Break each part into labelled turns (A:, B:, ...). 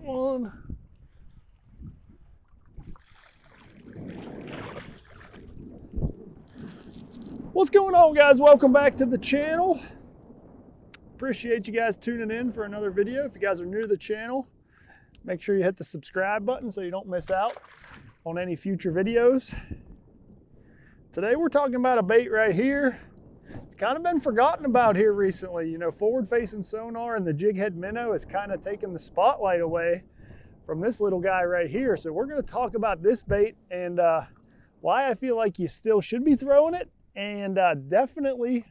A: Got one. What's going on, guys? Welcome back to the channel. Appreciate you guys tuning in for another video. If you guys are new to the channel, make sure you hit the subscribe button so you don't miss out on any future videos. Today we're talking about a bait right here. It's kind of been forgotten about here recently. You know, forward-facing sonar and the jig head minnow has kind of taken the spotlight away from this little guy right here. So we're going to talk about this bait and why I feel like you still should be throwing it, and definitely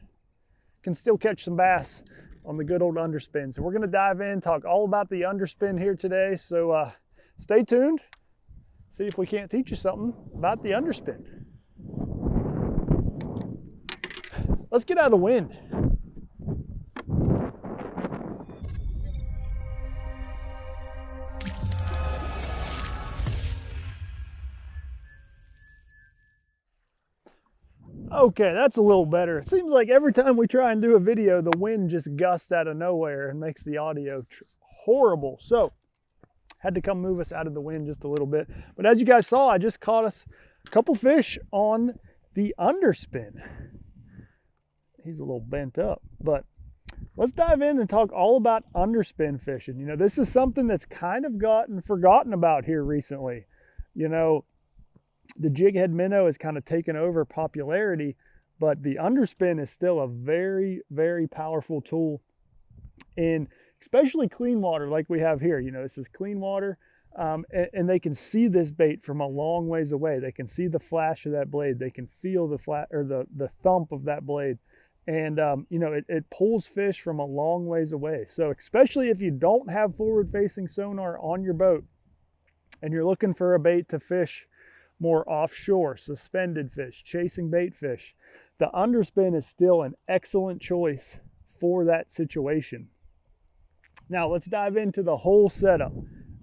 A: can still catch some bass on the good old underspin. So we're going to dive in, talk all about the underspin here today. So stay tuned, see if we can't teach you something about the underspin. Let's get out of the wind. Okay, that's a little better. It seems like every time we try and do a video, the wind just gusts out of nowhere and makes the audio horrible. So, had to come move us out of the wind just a little bit. But as you guys saw, I just caught us a couple fish on the underspin. He's a little bent up, but let's dive in and talk all about underspin fishing. You know, this is something that's kind of gotten forgotten about here recently. You know, the jig head minnow has kind of taken over popularity, but the underspin is still a very, very powerful tool in especially clean water like we have here. You know, this is clean water, and they can see this bait from a long ways away. They can see the flash of that blade. They can feel the flat or the thump of that blade. And, you know, it pulls fish from a long ways away. So especially if you don't have forward-facing sonar on your boat and you're looking for a bait to fish more offshore, suspended fish, chasing bait fish, the underspin is still an excellent choice for that situation. Now, let's dive into the whole setup.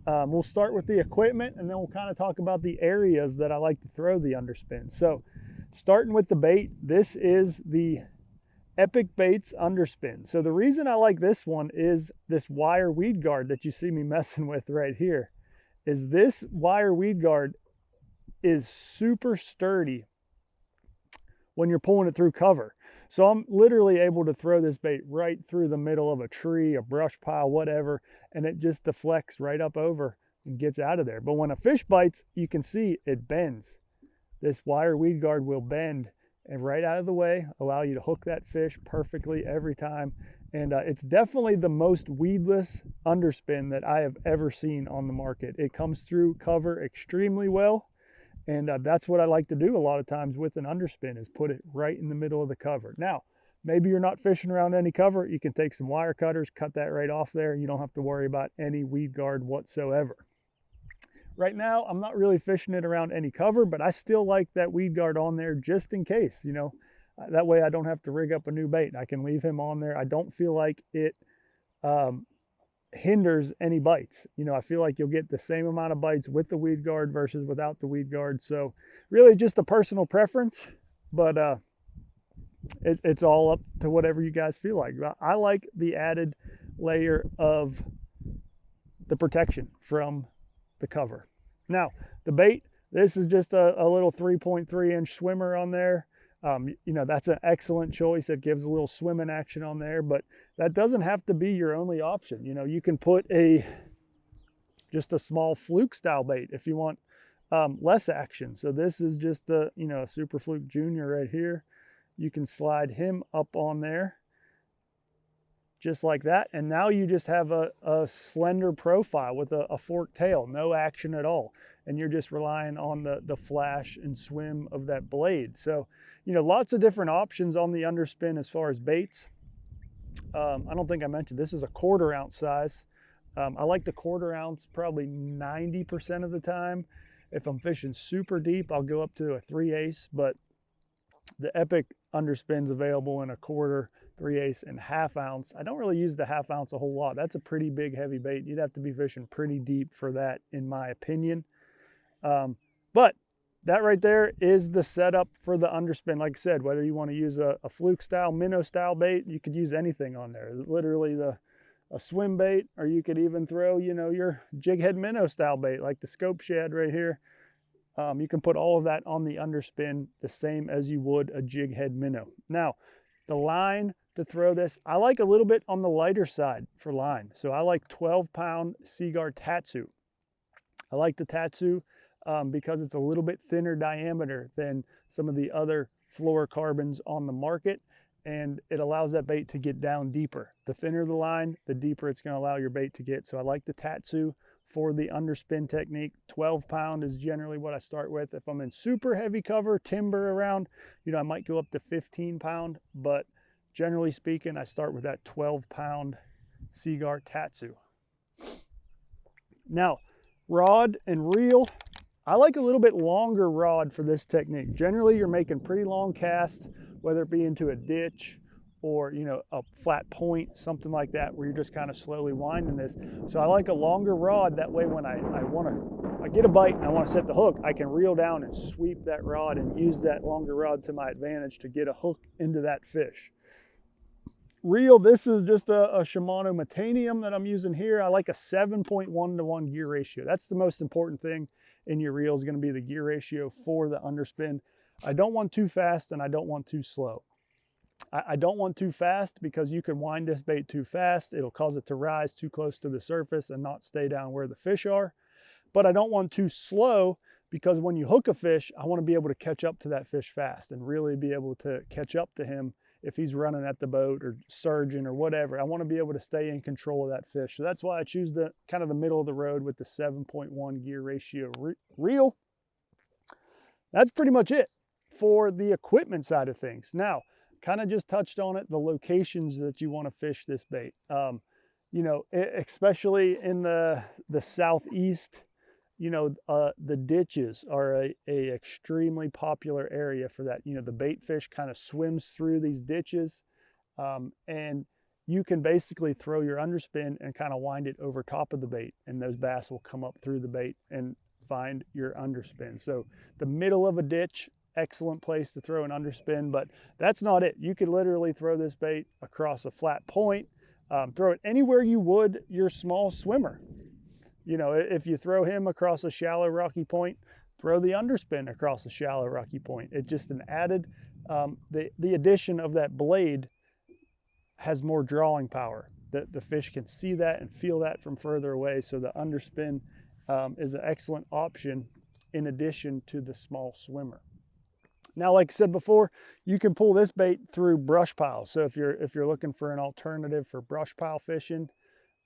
A: We'll start with the equipment, and then we'll kind of talk about the areas that I like to throw the underspin. So, starting with the bait, this is the Epic Baits underspin. So the reason I like this one is this wire weed guard that you see me messing with right here. Is this wire weed guard is super sturdy when you're pulling it through cover. So I'm literally able to throw this bait right through the middle of a tree, a brush pile, whatever, and it just deflects right up over and gets out of there. But when a fish bites, you can see it bends. This wire weed guard will bend and right out of the way, allow you to hook that fish perfectly every time. And it's definitely the most weedless underspin that I have ever seen on the market. It comes through cover extremely well, and that's what I like to do a lot of times with an underspin, is put it right in the middle of the cover. Now, maybe you're not fishing around any cover. You can take some wire cutters, cut that right off there. You don't have to worry about any weed guard whatsoever. Right now, I'm not really fishing it around any cover, but I still like that weed guard on there just in case, you know. That way I don't have to rig up a new bait. I can leave him on there. I don't feel like it hinders any bites. You know, I feel like you'll get the same amount of bites with the weed guard versus without the weed guard. So really just a personal preference, but it's all up to whatever you guys feel like. I like the added layer of the protection from the cover. Now, the bait, this is just a little 3.3 inch swimmer on there. You know, that's an excellent choice. It gives a little swimming action on there, but that doesn't have to be your only option. You know, you can put just a small fluke style bait if you want less action. So this is just a, you know, a Super Fluke Junior right here. You can slide him up on there just like that, and now you just have a slender profile with a forked tail, no action at all, and you're just relying on the flash and swim of that blade. So, you know, lots of different options on the underspin as far as baits. I don't think I mentioned this is a 1/4 ounce size. I like the 1/4 ounce probably 90% of the time. If I'm fishing super deep, I'll go up to a 3/8, but the Epic underspin's available in a 1/4, 3/8, and 1/2 ounce. I don't really use the 1/2 ounce a whole lot. That's a pretty big, heavy bait. You'd have to be fishing pretty deep for that, in my opinion. But that right there is the setup for the underspin. Like I said, whether you want to use a fluke style, minnow style bait, you could use anything on there. Literally swim bait, or you could even throw, you know, your jig head minnow style bait like the scope shad right here. You can put all of that on the underspin the same as you would a jig head minnow. Now, the line to throw this, I like a little bit on the lighter side for line. So I like 12-pound Seaguar Tatsu. I like the Tatsu because it's a little bit thinner diameter than some of the other fluorocarbons on the market, and it allows that bait to get down deeper. The thinner the line, the deeper it's going to allow your bait to get. So I like the Tatsu for the underspin technique. 12-pound is generally what I start with. If I'm in super heavy cover, timber around, you know, I might go up to 15-pound, but generally speaking, I start with that 12-pound Seaguar Tatsu. Now, rod and reel, I like a little bit longer rod for this technique. Generally, you're making pretty long casts, whether it be into a ditch or, you know, a flat point, something like that, where you're just kind of slowly winding this. So I like a longer rod. That way, when I get a bite and I want to set the hook, I can reel down and sweep that rod and use that longer rod to my advantage to get a hook into that fish. Reel, this is just a Shimano Metanium that I'm using here. I like a 7.1-to-1 gear ratio. That's the most important thing in your reel, is going to be the gear ratio for the underspin. I don't want too fast and I don't want too slow. I don't want too fast because you can wind this bait too fast. It'll cause it to rise too close to the surface and not stay down where the fish are. But I don't want too slow because when you hook a fish, I want to be able to catch up to that fish fast and really be able to catch up to him if he's running at the boat or surging or whatever. I want to be able to stay in control of that fish. So that's why I choose the kind of the middle of the road with the 7.1 gear ratio reel. That's pretty much it for the equipment side of things. Now, kind of just touched on it, the locations that you want to fish this bait. You know, especially in the southeast, you know, the ditches are a extremely popular area for that. You know, the bait fish kind of swims through these ditches, and you can basically throw your underspin and kind of wind it over top of the bait, and those bass will come up through the bait and find your underspin. So the middle of a ditch, excellent place to throw an underspin, but that's not it. You could literally throw this bait across a flat point, throw it anywhere you would your small swimmer. You know, if you throw him across a shallow rocky point, throw the underspin across a shallow rocky point. It's just an added, the addition of that blade has more drawing power. The fish can see that and feel that from further away. So the underspin is an excellent option in addition to the small swimmer. Now, like I said before, you can pull this bait through brush piles. So if you're looking for an alternative for brush pile fishing,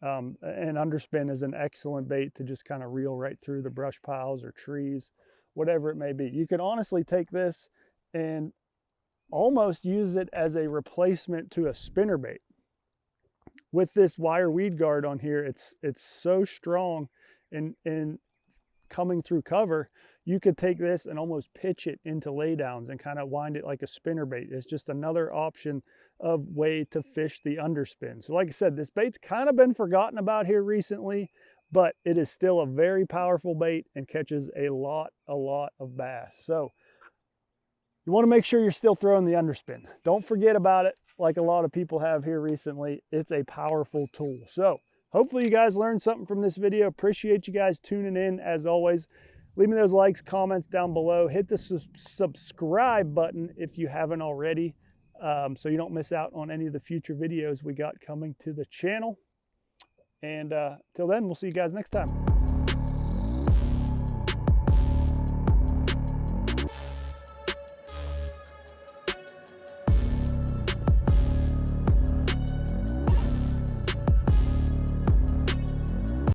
A: an underspin is an excellent bait to just kind of reel right through the brush piles or trees, whatever it may be. You can honestly take this and almost use it as a replacement to a spinnerbait. With this wire weed guard on here, it's so strong in coming through cover. You could take this and almost pitch it into laydowns and kind of wind it like a spinnerbait. It's just another option of way to fish the underspin. So like I said, this bait's kind of been forgotten about here recently, but it is still a very powerful bait and catches a lot of bass. So you want to make sure you're still throwing the underspin. Don't forget about it like a lot of people have here recently. It's a powerful tool. So hopefully you guys learned something from this video. Appreciate you guys tuning in as always. Leave me those likes, comments down below. Hit the subscribe button if you haven't already, so you don't miss out on any of the future videos we got coming to the channel. And till then, we'll see you guys next time.